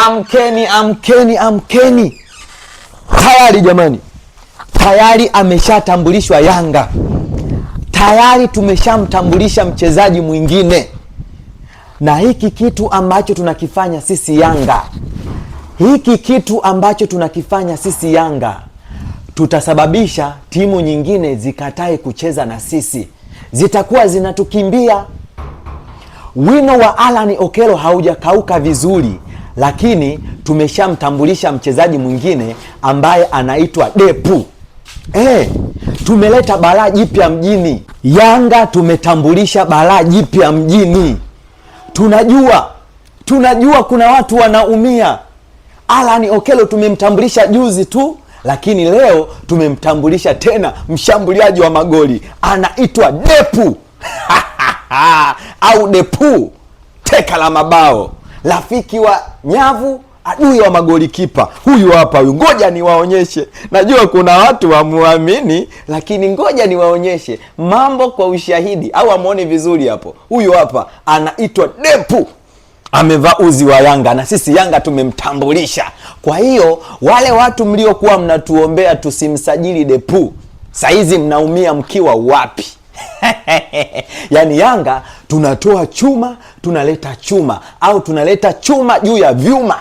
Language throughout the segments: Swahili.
Amkeni, amkeni, amkeni. Tayari jamani, tayari ameshatambulishwa Yanga. Tayari tumeshamtambulisha mchezaji mwingine. Na hiki kitu ambacho tunakifanya sisi Yanga, tutasababisha timu nyingine zikatae kucheza na sisi. Zitakuwa zinatukimbia. Wino wa Alan Okello haujakauka vizuri, lakini tumeshamtambulisha mchezaji mwingine ambaye anaitwa Depu. Tumeleta balaa jipya mjini. Yanga tumetambulisha balaa jipya mjini. Tunajua kuna watu wanaumia. Alan Okello tumemtambulisha juzi tu, lakini leo tumemtambulisha tena mshambuliaji wa magoli. Anaitwa Depu. Au Depu, teka la mabao, rafiki wa nyavu, adui wa magoli kipa. Huyu hapa, ngoja niwaonyeshe. Najua kuna watu wamuamini, lakini ngoja niwaonyeshe mambo kwa ushahidi, au amuone vizuri hapo. Huyu hapa anaitwa Depu. Amevaa uzi wa Yanga na sisi Yanga tumemtambulisha. Kwa hiyo wale watu mliokuwa mnatuombea tusimsajili Depu, saizi mnaumia mkiwa wapi? Yaani Yanga tunatoa chuma, tunaleta chuma, au tunaleta chuma juu ya vyuma.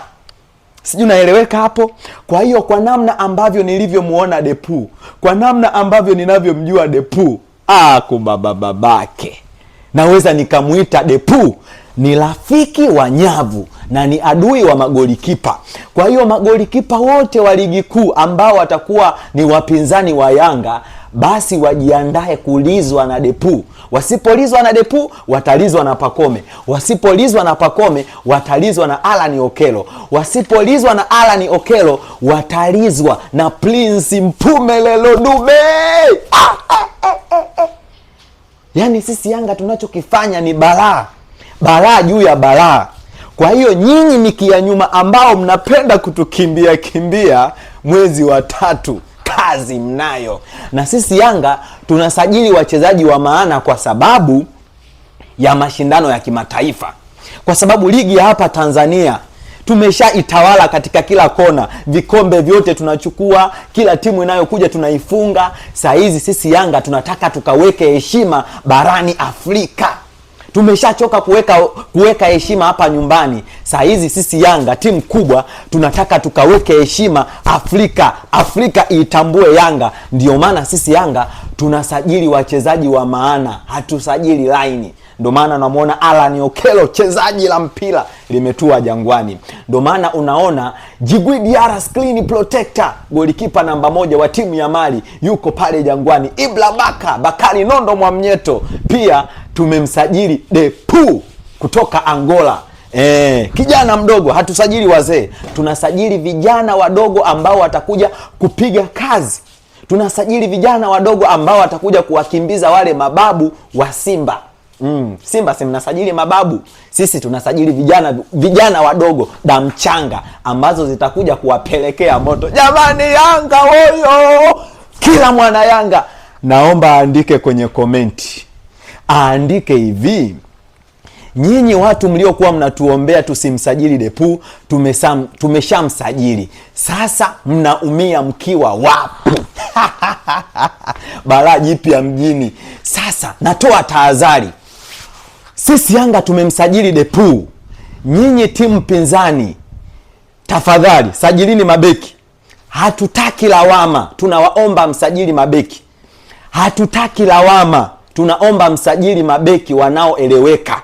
Sijui naeleweka hapo? Kwa hiyo kwa namna ambavyo nilivyomuona Depu, kwa namna ambavyo ninavyomjua Depu, babake, naweza nikamuita Depu ni rafiki wa nyavu na ni adui wa magoli kipa. Kwa hiyo magoli kipa wote wa ligi kuu ambao watakuwa ni wapinzani wa Yanga, basi wajiandae kulizwa na Depu. Wasipolizwa na Depu, watalizwa na Pacome. Wasipolizwa na Pacome, watalizwa na Alan Okello. Wasipolizwa na Alan Okello, watalizwa na Prince Mpumelelo Dube. Yaani sisi Yanga tunachokifanya ni balaa. Balaa juu ya balaa. Kwa hiyo nyinyi mikia nyuma ambao mnapenda kutukimbia mwezi wa 3, kazi mnayo. Na sisi Yanga tunasajili wachezaji wa maana kwa sababu ya mashindano ya kimataifa. Kwa sababu ligi ya hapa Tanzania tumeshaitawala katika kila kona. Vikombe vyote tunachukua, kila timu inayokuja tunaifunga. Saa hizi sisi Yanga tunataka tukaweke heshima barani Afrika. Tumeshachoka kuweka heshima hapa nyumbani. Saa hizi sisi Yanga timu kubwa tunataka tukaweke heshima Afrika. Afrika itambue Yanga. Ndio maana sisi Yanga tunasajili wachezaji wa maana, hatusajili line. Ndio maana unamuona Alan Okello, chezaji la mpira, limetua Jangwani. Ndio maana unaona Djigui Diarra, screen protector, golikipa namba 1 wa timu ya Mali, yuko pale Jangwani. Ibra Bakari Nondo Mwamnyeto pia tumemsajili. Depu kutoka Angola. Kijana mdogo, hatusajili wazee. Tunasajili vijana wadogo ambao watakuja kupiga kazi. Tunasajili vijana wadogo ambao watakuja kuwakimbiza wale mababu wa Simba. Simba si mnasajili mababu. Sisi tunasajili vijana wadogo damchanga ambazo zitakuja kuwapelekea moto. Jamani Yanga hoyo! Kila mwana Yanga naomba aandike kwenye komenti. Aandike hivi: nyinyi watu mliokuwa mnatuombea tusimsajili Depu, tumeshamsajili. Sasa mnaumia mkiwa wapi? Balaa jipya mjini. Sasa natoa tahadhari. Sisi Yanga tumemsajili Depu. Nyinyi timu pinzani, tafadhali sajilini mabeki. Hatutaki lawama. Tunawaomba msajili mabeki. Hatutaki lawama. Tunaomba msajili mabeki wanaoeleweka.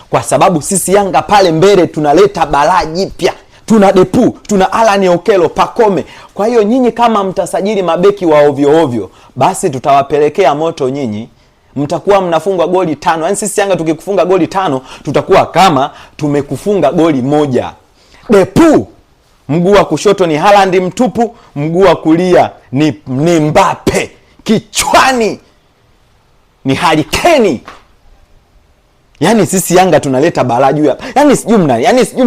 Kwa sababu sisi Yanga pale mbele tunaleta balaa jipya. Tuna Depu, tuna Alan Okello, Pacome. Kwa hiyo nyinyi kama mtasajili mabeki wa ovyo ovyo, basi tutawapelekea moto nyinyi. Mtakuwa mnafungwa goli 5. Yaani sisi Yanga tukikufunga goli 5, tutakuwa kama tumekufunga goli 1. Depu, mguu wa kushoto ni Haaland mtupu, mguu wa kulia ni Mbappe, kichwani ni Harry Kane. Yaani sisi Yanga tunaleta balaa juu ya. Yaani sijui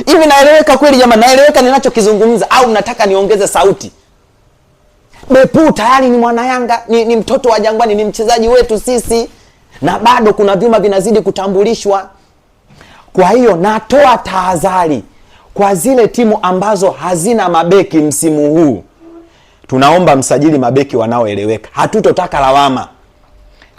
hivi naeleweka kweli jamani? Naeleweka ninachokizungumza au mnataka niongeze sauti? Depu tayari ni mwana Yanga, ni mtoto wa Jangwani, ni mchezaji wetu sisi, na bado kuna vyuma vinazidi kutambulishwa. Kwa hiyo natoa tahadhari. kwa zile timu ambazo hazina mabeki msimu huu, tunaomba msajili mabeki wanaoeleweka. Hatutotaka lawama.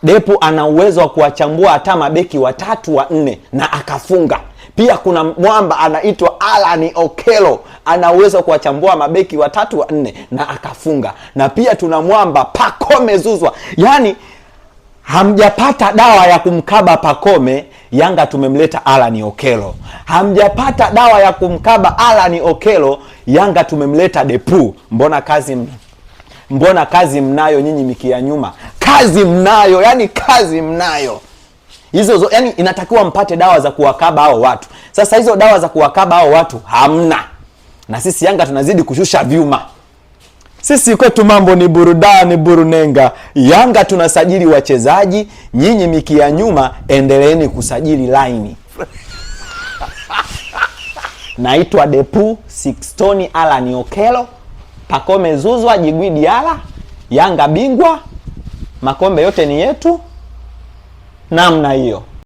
Depu ana uwezo wa kuwachambua hata mabeki 3 4 na akafunga. Pia kuna mwamba anaitwa Alan Okello, ana uwezo wa kuwachambua mabeki 3 4 na akafunga. Na pia tuna mwamba Pacome Zouzoua. Yaani hamjapata dawa ya kumkaba Pacome, Yanga tumemleta Alan Okello. Hamjapata dawa ya kumkaba Alan Okello, Yanga tumemleta Depu. Mbona kazi mnayo nyinyi mikia nyuma? Kazi mnayo, yani kazi mnayo. Hizo yani inatakiwa mpate dawa za kuwakaba hao watu. Sasa hizo dawa za kuwakaba hao watu hamna. Na sisi Yanga tunazidi kushusha vyuma. Sisi kwetu mambo ni burudani burunenga. Yanga tunasajili wachezaji, nyinyi mikia nyuma endeleeni kusajili line. Naitwa Depu, Sixtoni Alan Okello, Pacome Zouzoua, Djigui Diarra. Yanga bingwa, makombe yote ni yetu. Namna hiyo.